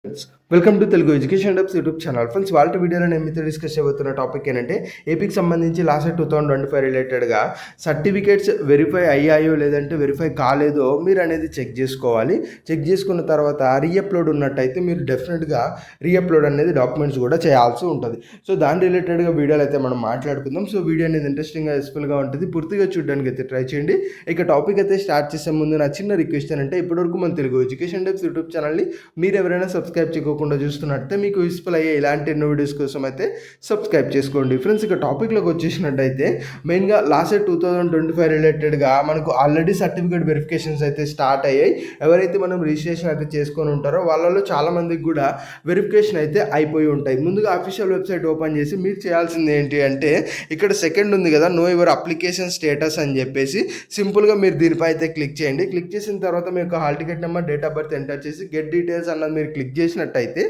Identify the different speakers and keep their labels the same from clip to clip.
Speaker 1: Welcome to Telugu education dubs YouTube channel. Friends, వాళ్ళ వీడియోలో నేను మీతో డిస్కస్ చేయబోతున్న టాపిక్ ఏంటంటే ఏపీకి సంబంధించి లాస్ట్ 2025 రిలేటెడ్గా సర్టిఫికేట్స్ వెరిఫై అయ్యాయో లేదంటే వెరిఫై కాలేదో మీరు అనేది చెక్ చేసుకోవాలి. చెక్ చేసుకున్న తర్వాత రీఅప్లోడ్ ఉన్నట్టయితే మీరు డెఫినెట్గా రీఅప్లోడ్ అనేది డాక్యుమెంట్స్ కూడా చేయాల్సి ఉంటుంది. సో దాని రిలేటెడ్గా వీడియోలు అయితే మనం మాట్లాడుకుందాం. సో వీడియో అనేది ఇంట్రెస్టింగ్గా యూస్ఫుల్గా ఉంటుంది, పూర్తిగా చూడడానికి అయితే ట్రై చేయండి. ఇక టాపిక్ అయితే స్టార్ట్ చేసే ముందు నా చిన్న రిక్వెస్ట్ ఏంటంటే ఇప్పటివరకు మన తెలుగు ఎడ్యుకేషన్ డబ్స్ యూట్యూబ్ ఛానల్ని మీరు ఎవరైనా సబ్స్క్రైబ్ చేయకుండా చూస్తున్నట్టే మీకు యూస్ఫుల్ అయ్యే ఇలాంటి ఎన్నో వీడియోస్ కోసం అయితే సబ్స్క్రైబ్ చేసుకోండి. ఫ్రెండ్స్, ఇక టాపిక్లోకి వచ్చేసినట్టయితే మెయిన్గా లాస్ట్ 2025 రిలేటెడ్గా మనకు ఆల్రెడీ సర్టిఫికేట్ వెరిఫికేషన్స్ అయితే స్టార్ట్ అయ్యాయి. ఎవరైతే మనం రిజిస్ట్రేషన్ అయితే చేసుకొని ఉంటారో వాళ్ళలో చాలామందికి కూడా వెరిఫికేషన్ అయితే అయిపోయి ఉంటాయి. ముందుగా అఫీషియల్ వెబ్సైట్ ఓపెన్ చేసి మీరు చేయాల్సింది ఏంటి అంటే ఇక్కడ సెకండ్ ఉంది కదా, నో యువర్ అప్లికేషన్ స్టేటస్ అని చెప్పేసి సింపుల్గా మీరు దీనిపై అయితే క్లిక్ చేయండి. క్లిక్ చేసిన తర్వాత మీ యొక్క hall ticket number, date of birth enter చేసి గెట్ డీటెయిల్స్ అన్నది మీరు క్లిక్ చేసినట్టయితే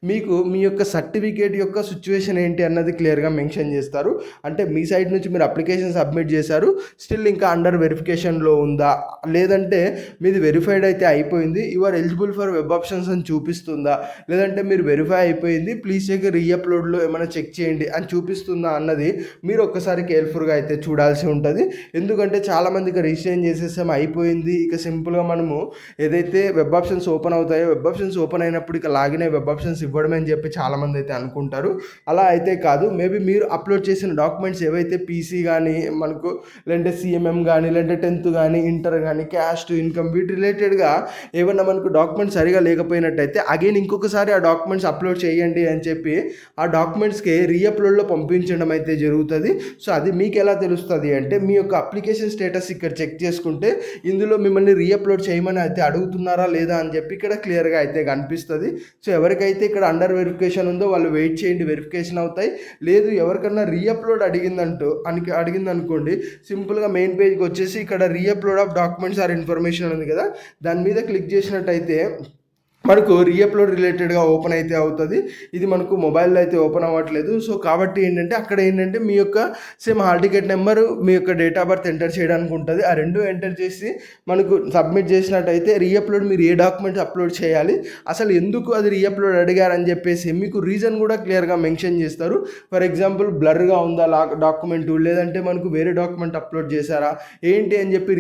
Speaker 1: మీకు మీ యొక్క సర్టిఫికేట్ యొక్క సిచ్యువేషన్ ఏంటి అన్నది క్లియర్గా మెన్షన్ చేస్తారు. అంటే మీ సైడ్ నుంచి మీరు అప్లికేషన్ సబ్మిట్ చేశారు, స్టిల్ ఇంకా అండర్ వెరిఫికేషన్లో ఉందా, లేదంటే మీది వెరిఫైడ్ అయితే అయిపోయింది, you are eligible for web options అని చూపిస్తుందా, లేదంటే మీరు వెరిఫై అయిపోయింది ప్లీజ్ చెక్ రీఅప్లోడ్లో ఏమైనా చెక్ చేయండి అని చూపిస్తుందా అన్నది మీరు ఒక్కసారి కేర్ఫుల్గా అయితే చూడాల్సి ఉంటుంది. ఎందుకంటే చాలామందికి రిజిస్ట్రేషన్ చేసేసాం అయిపోయింది, ఇక సింపుల్గా మనము ఏదైతే వెబ్ ఆప్షన్స్ ఓపెన్ అవుతాయో వెబ్ ఆప్షన్స్ ఓపెన్ అయినప్పుడు ఇక లాగిన్ అయ్యి వెబ్ ఆప్షన్స్ ఇవ్వడమే అని చెప్పి చాలామంది అయితే అనుకుంటారు. అలా అయితే కాదు. మేబీ మీరు అప్లోడ్ చేసిన డాక్యుమెంట్స్ ఏవైతే పీసీ కానీ మనకు లేదంటే సిఎంఎం కానీ లేదంటే 10th కానీ ఇంటర్ కానీ క్యాస్ట్ ఇన్కమ్ వీటి రిలేటెడ్గా ఏమన్నా మనకు డాక్యుమెంట్స్ సరిగా లేకపోయినట్టయితే అగైన్ ఇంకొకసారి ఆ డాక్యుమెంట్స్ అప్లోడ్ చేయండి అని చెప్పి ఆ డాక్యుమెంట్స్కి రీఅప్లోడ్లో పంపించడం అయితే జరుగుతుంది. సో అది మీకు ఎలా తెలుస్తుంది అంటే మీ యొక్క అప్లికేషన్ స్టేటస్ ఇక్కడ చెక్ చేసుకుంటే ఇందులో మిమ్మల్ని రీఅప్లోడ్ చేయమని అయితే అడుగుతున్నారా లేదా అని చెప్పి ఇక్కడ క్లియర్గా అయితే కనిపిస్తుంది. సో ఎవరికైతే ఇక్కడ అండర్ వెరిఫికేషన్ ఉందో వాళ్ళు వెయిట్ చేయండి, వెరిఫికేషన్ అవుతాయి. లేదు ఎవరికన్నా రీఅప్లోడ్ అడిగిందనుకోండి, సింపుల్గా మెయిన్ పేజ్కి వచ్చేసి ఇక్కడ re-upload of documents or information ఉంది కదా, దాని మీద క్లిక్ చేసినట్టయితే మనకు రీఅప్లోడ్ రిలేటెడ్గా ఓపెన్ అయితే అవుతుంది. ఇది మనకు మొబైల్లో అయితే ఓపెన్ అవ్వట్లేదు. సో కాబట్టి ఏంటంటే అక్కడ ఏంటంటే మీ యొక్క సేమ్ హాల్ టికెట్ నెంబరు, మీ యొక్క డేట్ ఆఫ్ బర్త్ ఎంటర్ చేయడానికి ఉంటుంది. ఆ రెండు ఎంటర్ చేసి మనకు సబ్మిట్ చేసినట్టయితే రీఅప్లోడ్ మీరు ఏ డాక్యుమెంట్స్ అప్లోడ్ చేయాలి, అసలు ఎందుకు అది రీఅప్లోడ్ అడిగారని చెప్పేసి మీకు రీజన్ కూడా క్లియర్గా మెన్షన్ చేస్తారు. ఫర్ ఎగ్జాంపుల్ బ్లర్గా ఉందా డాక్యుమెంట్, లేదంటే మనకు వేరే డాక్యుమెంట్ అప్లోడ్ చేశారా ఏంటి అని చెప్పి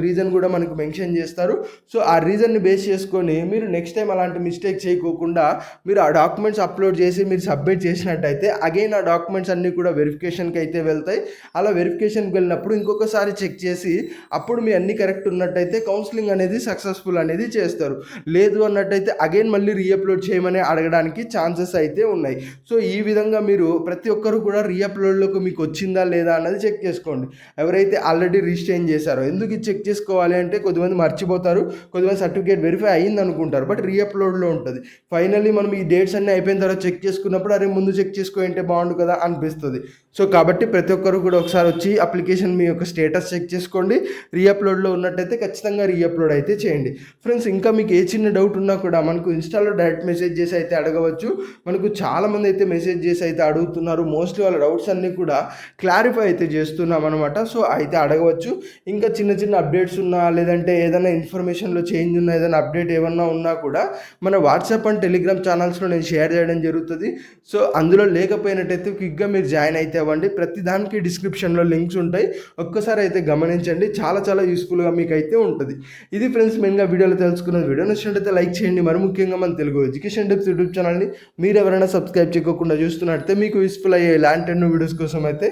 Speaker 1: రీజన్ కూడా మనకు మెన్షన్ చేస్తారు. సో ఆ రీజన్ని బేస్ చేసుకొని మీరు నెక్స్ట్ టైం అలాంటి మిస్టేక్ చేయకోకుండా మీరు ఆ డాక్యుమెంట్స్ అప్లోడ్ చేసి మీరు సబ్మిట్ చేసినట్టయితే అగైన్ ఆ డాక్యుమెంట్స్ అన్నీ కూడా వెరిఫికేషన్కి అయితే వెళ్తాయి. అలా వెరిఫికేషన్కి వెళ్ళినప్పుడు ఇంకొకసారి చెక్ చేసి అప్పుడు మీ అన్ని కరెక్ట్ ఉన్నట్టయితే కౌన్సిలింగ్ అనేది సక్సెస్ఫుల్ అనేది చేస్తారు. లేదు అన్నట్టయితే అగైన్ మళ్ళీ రీఅప్లోడ్ చేయమని అడగడానికి ఛాన్సెస్ అయితే ఉన్నాయి. సో ఈ విధంగా మీరు ప్రతి ఒక్కరు కూడా రీఅప్లోడ్లోకి మీకు వచ్చిందా లేదా అన్నది చెక్ చేసుకోండి. ఎవరైతే ఆల్రెడీ రిజిస్ట్రేషన్ చేశారో, ఎందుకు ఇది చెక్ చేసుకోవాలి అంటే కొద్దిమంది మర్చిపోతారు, కొద్దిమంది సర్టిఫికేట్ వెరిఫై అయ్యింది అనుకుంటారు బట్ రీఅప్లోడ్లో ఉంటుంది. ఫైనల్లీ మనం ఈ డేట్స్ అన్నీ అయిపోయిన తర్వాత చెక్ చేసుకున్నప్పుడు అరే ముందు చెక్ చేసుకుంటే బాగుండు కదా అనిపిస్తుంది. సో కాబట్టి ప్రతి ఒక్కరు కూడా ఒకసారి వచ్చి అప్లికేషన్ మీ యొక్క స్టేటస్ చెక్ చేసుకోండి. రీఅప్లోడ్లో ఉన్నట్టయితే ఖచ్చితంగా రీఅప్లోడ్ అయితే చేయండి. ఫ్రెండ్స్, ఇంకా మీకు ఏ చిన్న డౌట్ ఉన్నా కూడా మనకు ఇన్స్టాలో డైరెక్ట్ మెసేజ్ చేసి అయితే అడగవచ్చు. మనకు చాలామంది అయితే మెసేజ్ చేసి అయితే అడుగుతున్నారు. మోస్ట్లీ వాళ్ళ డౌట్స్ అన్నీ కూడా క్లారిఫై అయితే చేస్తున్నాం అనమాట. సో అయితే అడగవచ్చు. ఇంకా చిన్న చిన్న అప్డేట్స్ ఉన్నా లేదంటే ఏదైనా ఇన్ఫర్మేషన్లో చేంజ్ ఉన్నా ఏదైనా అప్డేట్ ఏమన్నా ఉన్నా కూడా మన వాట్సాప్ అండ్ టెలిగ్రామ్ ఛానల్స్లో నేను షేర్ చేయడం జరుగుతుంది. సో అందులో లేకపోయినట్టయితే క్విక్గా మీరు జాయిన్ అయితే అవ్వండి. ప్రతి దానికి డిస్క్రిప్షన్లో లింక్స్ ఉంటాయి, ఒక్కసారి అయితే గమనించండి. చాలా చాలా యూస్ఫుల్గా మీకు అయితే ఉంటుంది. ఇది ఫ్రెండ్స్ మెయిన్గా వీడియోలో తెలుసుకున్నది. వీడియో నచ్చినట్టయితే లైక్ చేయండి. మరి ముఖ్యంగా మన తెలుగు ఎడ్యుకేషన్ టిప్స్ యూట్యూబ్ ఛానల్ని మీరు ఎవరైనా సబ్స్క్రైబ్ చేయకుండా చూస్తున్నట్టయితే మీకు యూస్ఫుల్ అయ్యే ఇలాంటి ఎన్నో వీడియోస్ కోసం అయితే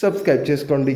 Speaker 1: సబ్స్క్రైబ్ చేసుకోండి.